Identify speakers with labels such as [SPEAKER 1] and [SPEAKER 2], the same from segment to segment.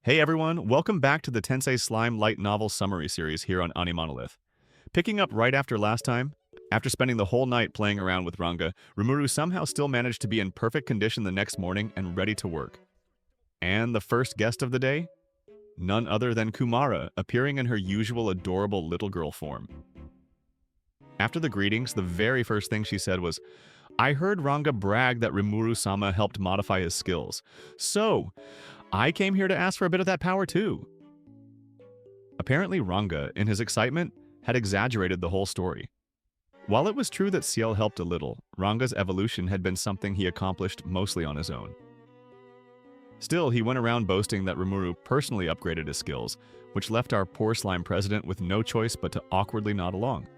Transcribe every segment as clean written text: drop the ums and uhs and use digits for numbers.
[SPEAKER 1] Hey everyone, welcome back to the Tensei Slime Light Novel Summary Series here on AniMonolith. Picking up right after last time, after spending the whole night playing around with Ranga, Rimuru somehow still managed to be in perfect condition the next morning and ready to work. And the first guest of the day? None other than Kumara, appearing in her usual adorable little girl form. After the greetings, the very first thing she said was, "I heard Ranga brag that Rimuru-sama helped modify his skills. So, I came here to ask for a bit of that power too." Apparently Ranga, in his excitement, had exaggerated the whole story. While it was true that Ciel helped a little, Ranga's evolution had been something he accomplished mostly on his own. Still, he went around boasting that Rimuru personally upgraded his skills, which left our poor slime president with no choice but to awkwardly nod along.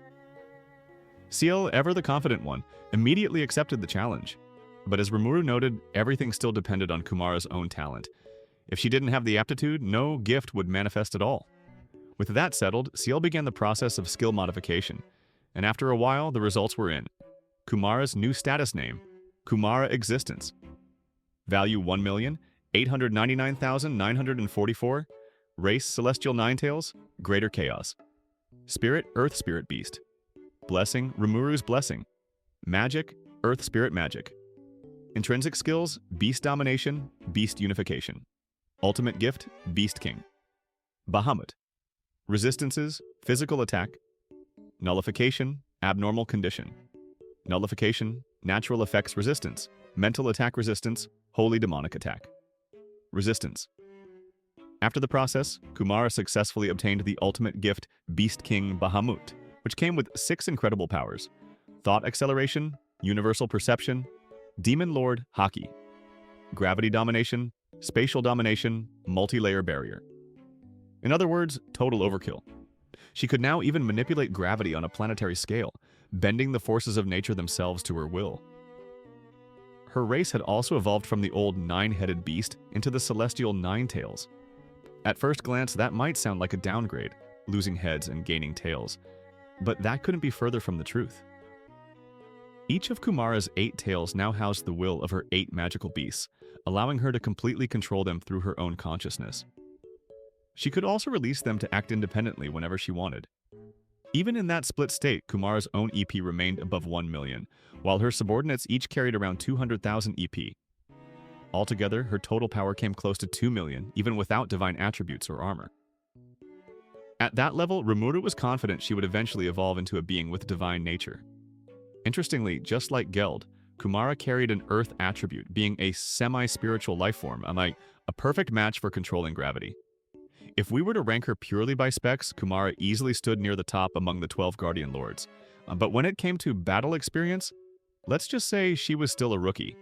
[SPEAKER 1] Ciel, ever the confident one, immediately accepted the challenge. But as Rimuru noted, everything still depended on Kumara's own talent. If she didn't have the aptitude, no gift would manifest at all. With that settled, Ciel began the process of skill modification, and after a while, the results were in. Kumara's new status name, Kumara Existence. Value 1,899,944. Race Celestial Ninetails, Greater Chaos. Spirit Earth Spirit Beast. Blessing Rimuru's Blessing. Magic Earth Spirit Magic. Intrinsic skills, Beast Domination, Beast Unification. Ultimate gift, Beast King. Bahamut. Resistances, Physical Attack. Nullification, Abnormal Condition. Nullification, Natural Effects Resistance. Mental Attack Resistance, Holy Demonic Attack. Resistance. After the process, Kumara successfully obtained the ultimate gift, Beast King Bahamut, which came with 6 incredible powers: Thought Acceleration, Universal Perception, Demon Lord Haki, Gravity Domination, Spatial Domination, Multi-Layer Barrier. In other words, total overkill. She could now even manipulate gravity on a planetary scale, bending the forces of nature themselves to her will. Her race had also evolved from the old 9-headed beast into the celestial Ninetails. At first glance, that might sound like a downgrade, losing heads and gaining tails, but that couldn't be further from the truth. Each of Kumara's 8 tails now housed the will of her 8 magical beasts, allowing her to completely control them through her own consciousness. She could also release them to act independently whenever she wanted. Even in that split state, Kumara's own EP remained above 1 million, while her subordinates each carried around 200,000 EP. Altogether, her total power came close to 2 million, even without divine attributes or armor. At that level, Rimuru was confident she would eventually evolve into a being with divine nature. Interestingly, just like Geld, Kumara carried an earth attribute, being a semi-spiritual life form, a perfect match for controlling gravity. If we were to rank her purely by specs, Kumara easily stood near the top among the 12 Guardian Lords. But when it came to battle experience, let's just say she was still a rookie.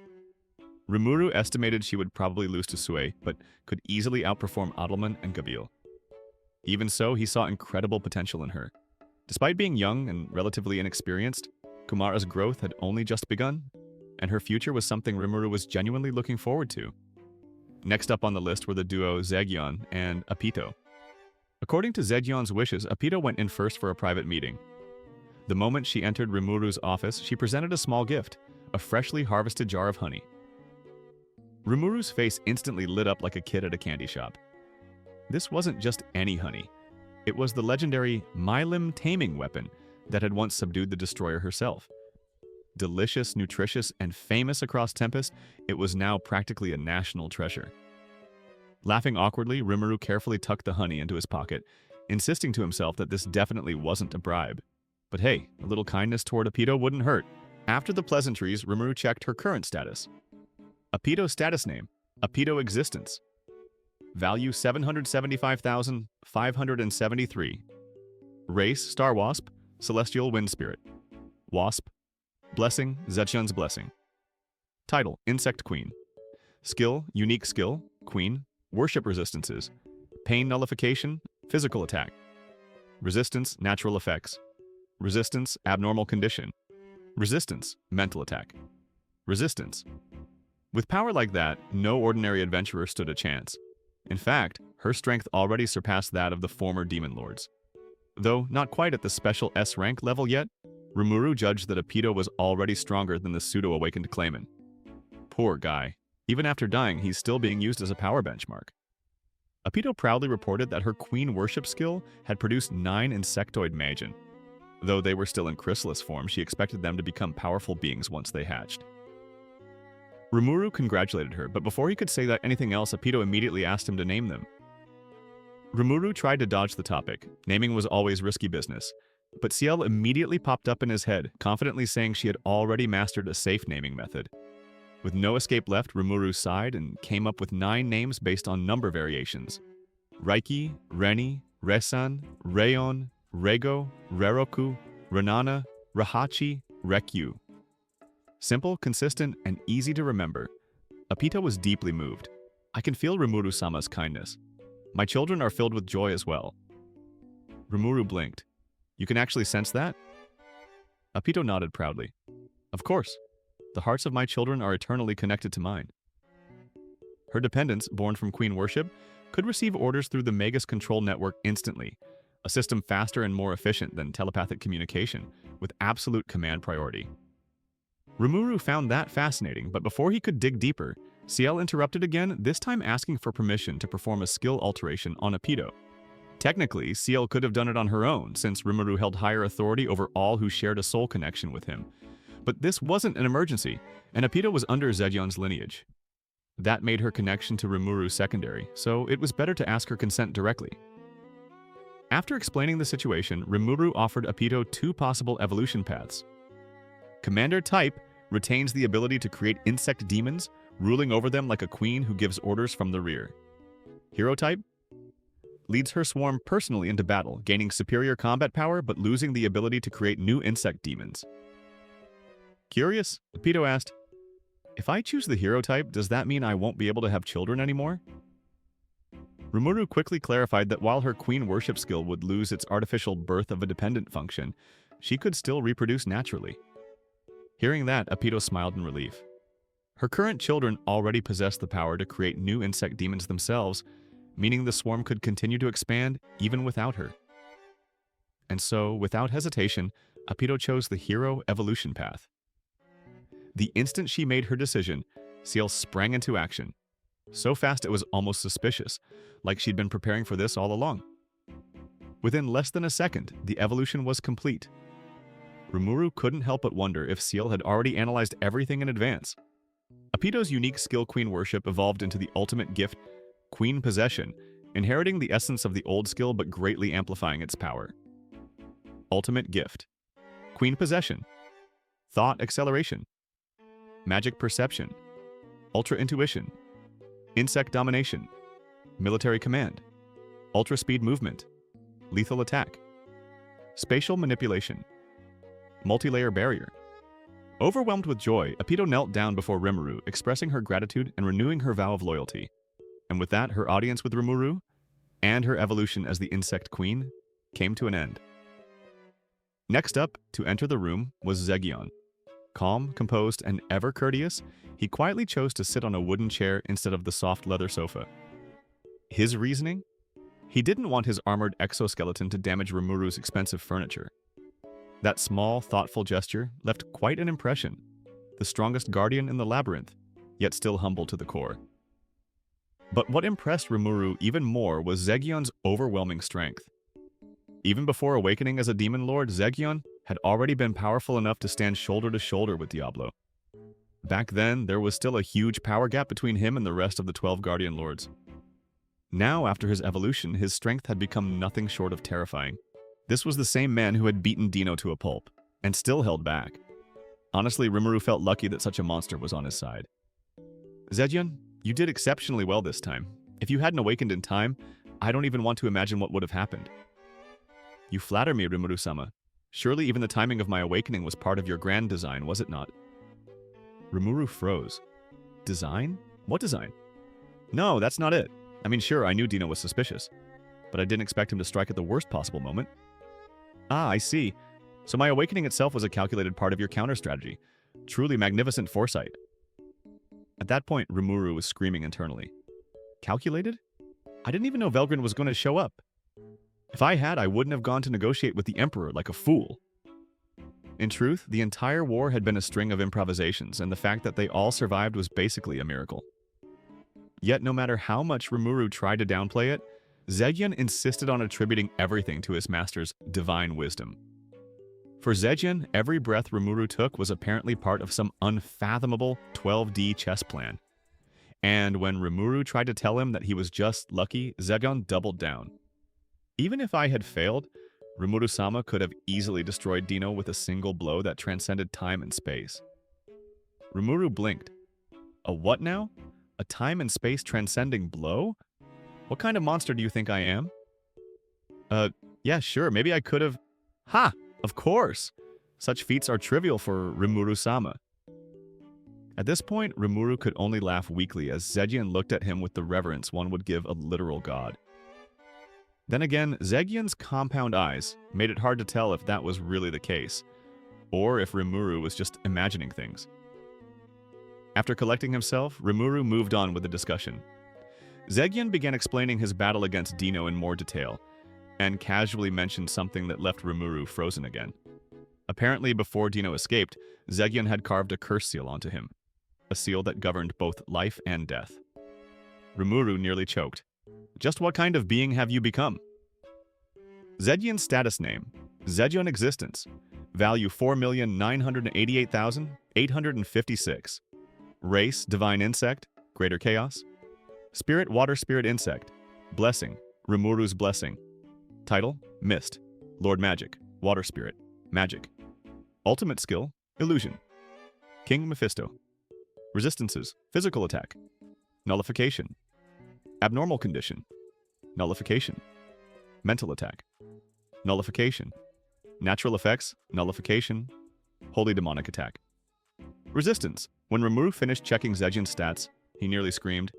[SPEAKER 1] Rimuru estimated she would probably lose to Sui, but could easily outperform Adelman and Gabil. Even so, he saw incredible potential in her. Despite being young and relatively inexperienced, Kumara's growth had only just begun, and her future was something Rimuru was genuinely looking forward to. Next up on the list were the duo Zegion and Apito. According to Zegion's wishes, Apito went in first for a private meeting. The moment she entered Rimuru's office, she presented a small gift, a freshly harvested jar of honey. Rimuru's face instantly lit up like a kid at a candy shop. This wasn't just any honey. It was the legendary Mylim taming weapon that had once subdued the destroyer herself. Delicious, nutritious, and famous across Tempest, it was now practically a national treasure. Laughing awkwardly, Rimuru carefully tucked the honey into his pocket, insisting to himself that this definitely wasn't a bribe. But hey, a little kindness toward Apito wouldn't hurt. After the pleasantries, Rimuru checked her current status. Apito's status name, Apito Existence. Value 775,573. Race, Star Wasp, Celestial Wind Spirit. Wasp. Blessing, Zechion's Blessing. Title, Insect Queen. Skill, Unique Skill, Queen. Worship Resistances. Pain Nullification, Physical Attack. Resistance, Natural Effects. Resistance, Abnormal Condition. Resistance, Mental Attack. Resistance. With power like that, no ordinary adventurer stood a chance. In fact, her strength already surpassed that of the former Demon Lords. Though not quite at the special S rank level yet, Rimuru judged that Apito was already stronger than the pseudo-awakened Clayman. Poor guy. Even after dying, he's still being used as a power benchmark. Apito proudly reported that her queen worship skill had produced 9 insectoid Magian. Though they were still in chrysalis form, she expected them to become powerful beings once they hatched. Rimuru congratulated her, but before he could say that anything else, Apito immediately asked him to name them. Rimuru tried to dodge the topic. Naming was always risky business. But Ciel immediately popped up in his head, confidently saying she had already mastered a safe naming method. With no escape left, Rimuru sighed and came up with 9 names based on number variations. Raiki, Reni, Resan, Rayon, Rego, Reroku, Renana, Rahachi, Rekyu. Simple, consistent, and easy to remember. Apito was deeply moved. I can feel Rimuru-sama's kindness. My children are filled with joy as well. Rimuru blinked. You can actually sense that? Apito nodded proudly. Of course. The hearts of my children are eternally connected to mine. Her dependents, born from queen worship, could receive orders through the Magus control network instantly, a system faster and more efficient than telepathic communication, with absolute command priority. Rimuru found that fascinating, but before he could dig deeper, Ciel interrupted again, this time asking for permission to perform a skill alteration on Apito. Technically, Ciel could have done it on her own, since Rimuru held higher authority over all who shared a soul connection with him. But this wasn't an emergency, and Apito was under Zegion's lineage. That made her connection to Rimuru secondary, so it was better to ask her consent directly. After explaining the situation, Rimuru offered Apito 2 possible evolution paths. Commander type retains the ability to create insect demons, ruling over them like a queen who gives orders from the rear. Hero type leads her swarm personally into battle, gaining superior combat power but losing the ability to create new insect demons. Curious, Apito asked, if I choose the hero type, does that mean I won't be able to have children anymore? Rimuru quickly clarified that while her queen worship skill would lose its artificial birth of a dependent function, she could still reproduce naturally. Hearing that, Apito smiled in relief. Her current children already possessed the power to create new insect demons themselves, meaning the swarm could continue to expand even without her. And so, without hesitation, Apito chose the hero evolution path. The instant she made her decision, Ciel sprang into action. So fast it was almost suspicious, like she'd been preparing for this all along. Within less than a second, the evolution was complete. Rimuru couldn't help but wonder if Ciel had already analyzed everything in advance. Apito's unique skill queen worship evolved into the ultimate gift, Queen Possession, inheriting the essence of the old skill but greatly amplifying its power. Ultimate gift. Queen Possession. Thought Acceleration. Magic Perception. Ultra Intuition. Insect Domination. Military Command. Ultra Speed Movement. Lethal Attack. Spatial Manipulation. Multi-layer Barrier. Overwhelmed with joy, Apito knelt down before Rimuru, expressing her gratitude and renewing her vow of loyalty. And with that, her audience with Rimuru, and her evolution as the Insect Queen, came to an end. Next up, to enter the room, was Zegion. Calm, composed, and ever courteous, he quietly chose to sit on a wooden chair instead of the soft leather sofa. His reasoning? He didn't want his armored exoskeleton to damage Rimuru's expensive furniture. That small, thoughtful gesture left quite an impression. The strongest guardian in the labyrinth, yet still humble to the core. But what impressed Rimuru even more was Zegion's overwhelming strength. Even before awakening as a demon lord, Zegion had already been powerful enough to stand shoulder to shoulder with Diablo. Back then, there was still a huge power gap between him and the rest of the 12 Guardian Lords. Now, after his evolution, his strength had become nothing short of terrifying. This was the same man who had beaten Dino to a pulp, and still held back. Honestly, Rimuru felt lucky that such a monster was on his side. Zegion, you did exceptionally well this time. If you hadn't awakened in time, I don't even want to imagine what would have happened. You flatter me, Rimuru-sama. Surely even the timing of my awakening was part of your grand design, was it not? Rimuru froze. Design? What design? No, that's not it. I mean, sure, I knew Dino was suspicious, but I didn't expect him to strike at the worst possible moment. Ah, I see. So my awakening itself was a calculated part of your counter-strategy. Truly magnificent foresight. At that point, Rimuru was screaming internally. Calculated? I didn't even know Velgrin was going to show up. If I had, I wouldn't have gone to negotiate with the Emperor like a fool. In truth, the entire war had been a string of improvisations, and the fact that they all survived was basically a miracle. Yet no matter how much Rimuru tried to downplay it, Zegion insisted on attributing everything to his master's divine wisdom. For Zegion, every breath Rimuru took was apparently part of some unfathomable 12D chess plan. And when Rimuru tried to tell him that he was just lucky, Zegion doubled down. Even if I had failed, Rimuru-sama could have easily destroyed Dino with a single blow that transcended time and space. Rimuru blinked. A what now? A time and space transcending blow? What kind of monster do you think I am? Yeah, sure, maybe I could have... Ha! Of course! Such feats are trivial for Rimuru-sama. At this point, Rimuru could only laugh weakly as Zegion looked at him with the reverence one would give a literal god. Then again, Zegion's compound eyes made it hard to tell if that was really the case, or if Rimuru was just imagining things. After collecting himself, Rimuru moved on with the discussion. Zegion began explaining his battle against Dino in more detail, and casually mentioned something that left Rimuru frozen again. Apparently, before Dino escaped, Zegion had carved a curse seal onto him, a seal that governed both life and death. Rimuru nearly choked. Just what kind of being have you become? Zegion's status name, Zegion Existence, value 4,988,856. Race, Divine Insect, Greater Chaos. Spirit, Water Spirit Insect, Blessing, Rimuru's Blessing. Title, Mist, Lord Magic, Water Spirit, Magic. Ultimate Skill, Illusion. King Mephisto. Resistances, Physical Attack. Nullification. Abnormal Condition. Nullification. Mental Attack. Nullification. Natural Effects, Nullification. Holy Demonic Attack. Resistance. When Rimuru finished checking Zegion's stats, he nearly screamed.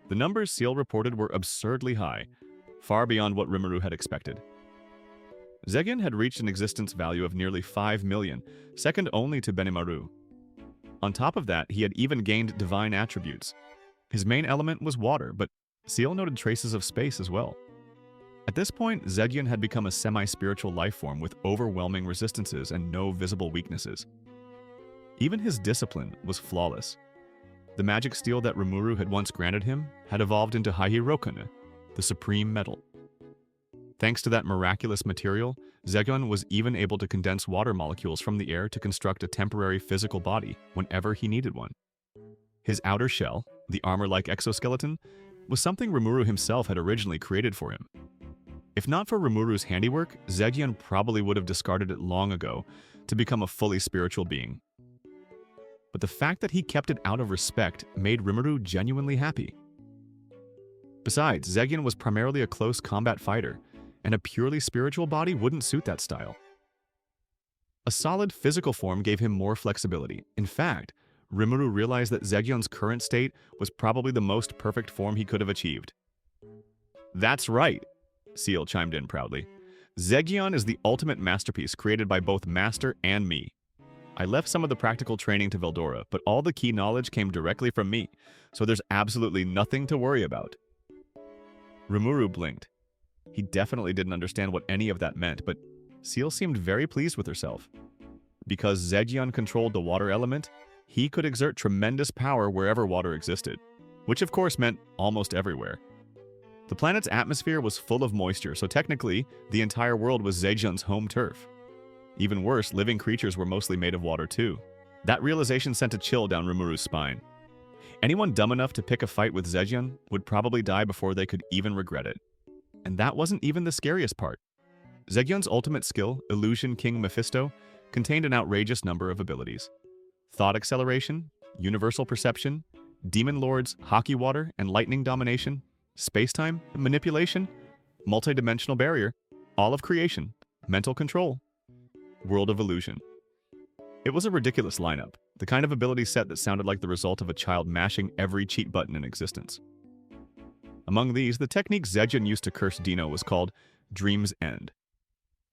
[SPEAKER 1] The numbers Seal reported were absurdly high, far beyond what Rimuru had expected. Zegion had reached an existence value of nearly 5 million, second only to Benimaru. On top of that, he had even gained divine attributes. His main element was water, but Seal noted traces of space as well. At this point, Zegion had become a semi-spiritual life form with overwhelming resistances and no visible weaknesses. Even his discipline was flawless. The magic steel that Rimuru had once granted him had evolved into Haihirokane, the supreme metal. Thanks to that miraculous material, Zegion was even able to condense water molecules from the air to construct a temporary physical body whenever he needed one. His outer shell, the armor-like exoskeleton, was something Rimuru himself had originally created for him. If not for Rimuru's handiwork, Zegion probably would have discarded it long ago to become a fully spiritual being. But the fact that he kept it out of respect made Rimuru genuinely happy. Besides, Zegion was primarily a close combat fighter, and a purely spiritual body wouldn't suit that style. A solid physical form gave him more flexibility. In fact, Rimuru realized that Zegion's current state was probably the most perfect form he could have achieved. That's right, Seal chimed in proudly. Zegion is the ultimate masterpiece created by both Master and me. I left some of the practical training to Veldora, but all the key knowledge came directly from me, so there's absolutely nothing to worry about. Rimuru blinked. He definitely didn't understand what any of that meant, but Seal seemed very pleased with herself. Because Zegion controlled the water element, he could exert tremendous power wherever water existed, which of course meant almost everywhere. The planet's atmosphere was full of moisture, so technically, the entire world was Zegion's home turf. Even worse, living creatures were mostly made of water too. That realization sent a chill down Rimuru's spine. Anyone dumb enough to pick a fight with Zegion would probably die before they could even regret it. And that wasn't even the scariest part. Zegion's ultimate skill, Illusion King Mephisto, contained an outrageous number of abilities. Thought acceleration, universal perception, demon lords, hockey water, and lightning domination, space-time, manipulation, multidimensional barrier, all of creation, mental control, world of illusion. It was a ridiculous lineup, the kind of ability set that sounded like the result of a child mashing every cheat button in existence. Among these, the technique Zegion used to curse Dino was called Dream's End.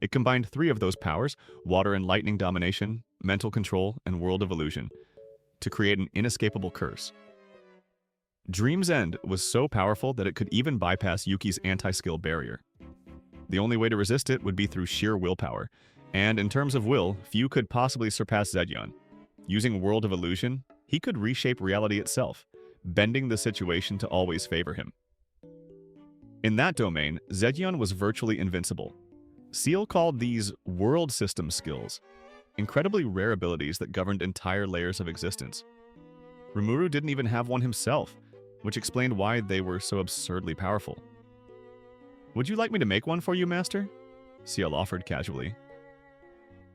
[SPEAKER 1] It combined 3 of those powers, water and lightning domination, mental control, and world of illusion, to create an inescapable curse. Dream's End was so powerful that it could even bypass Yuki's anti-skill barrier. The only way to resist it would be through sheer willpower, and in terms of will, few could possibly surpass Zegion. Using World of Illusion, he could reshape reality itself, bending the situation to always favor him. In that domain, Zegion was virtually invincible. Seal called these world system skills, incredibly rare abilities that governed entire layers of existence. Rimuru didn't even have one himself, which explained why they were so absurdly powerful. "Would you like me to make one for you, Master?" Seal offered casually.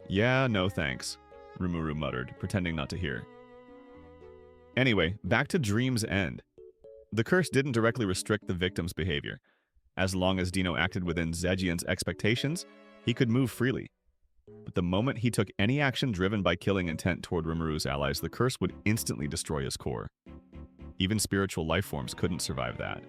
[SPEAKER 1] "Yeah, no thanks," Rimuru muttered, pretending not to hear. Anyway, back to Dream's End. The curse didn't directly restrict the victim's behavior. As long as Dino acted within Zegion's expectations, he could move freely. But the moment he took any action driven by killing intent toward Rimuru's allies, the curse would instantly destroy his core. Even spiritual life forms couldn't survive that.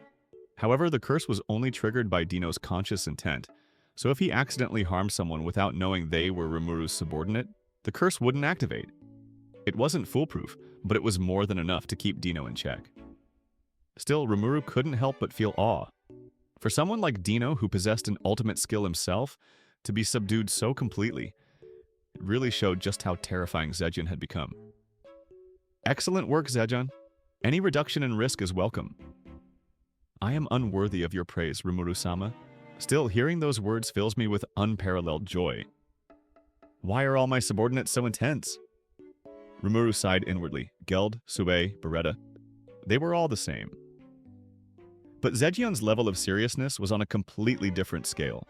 [SPEAKER 1] However, the curse was only triggered by Dino's conscious intent, so if he accidentally harmed someone without knowing they were Rimuru's subordinate, the curse wouldn't activate. It wasn't foolproof, but it was more than enough to keep Dino in check. Still, Rimuru couldn't help but feel awe. For someone like Dino, who possessed an ultimate skill himself, to be subdued so completely, it really showed just how terrifying Zegion had become. "Excellent work, Zegion. Any reduction in risk is welcome." "I am unworthy of your praise, Rimuru-sama. Still, hearing those words fills me with unparalleled joy." "Why are all my subordinates so intense?" Rimuru sighed inwardly. Geld, Sue, Beretta, they were all the same. But Zegion's level of seriousness was on a completely different scale.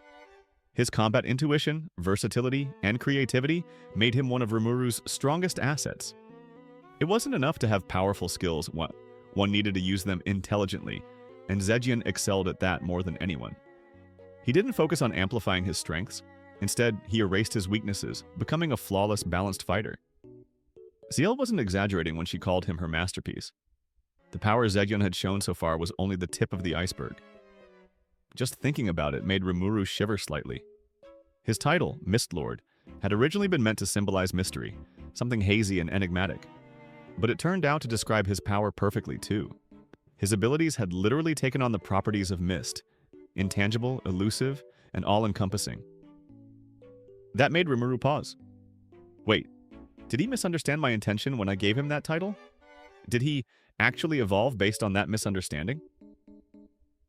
[SPEAKER 1] His combat intuition, versatility, and creativity made him one of Rimuru's strongest assets. It wasn't enough to have powerful skills, one needed to use them intelligently, and Zegion excelled at that more than anyone. He didn't focus on amplifying his strengths. Instead, he erased his weaknesses, becoming a flawless, balanced fighter. Ciel wasn't exaggerating when she called him her masterpiece. The power Zegion had shown so far was only the tip of the iceberg. Just thinking about it made Rimuru shiver slightly. His title, Mist Lord, had originally been meant to symbolize mystery, something hazy and enigmatic. But it turned out to describe his power perfectly, too. His abilities had literally taken on the properties of mist, intangible, elusive, and all-encompassing. That made Rimuru pause. Wait, did he misunderstand my intention when I gave him that title? Did he actually evolve based on that misunderstanding?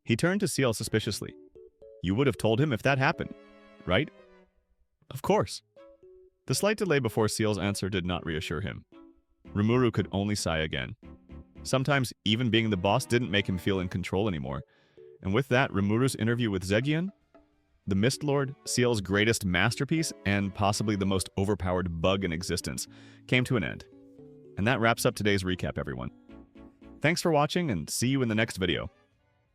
[SPEAKER 1] He turned to Ciel suspiciously. "You would have told him if that happened, right?" "Of course." The slight delay before Ciel's answer did not reassure him. Rimuru could only sigh again. Sometimes even being the boss didn't make him feel in control anymore. And with that, Rimuru's interview with Zegion, the Mist Lord, Ciel's greatest masterpiece, and possibly the most overpowered bug in existence, came to an end. And that wraps up today's recap, everyone. Thanks for watching, and see you in the next video.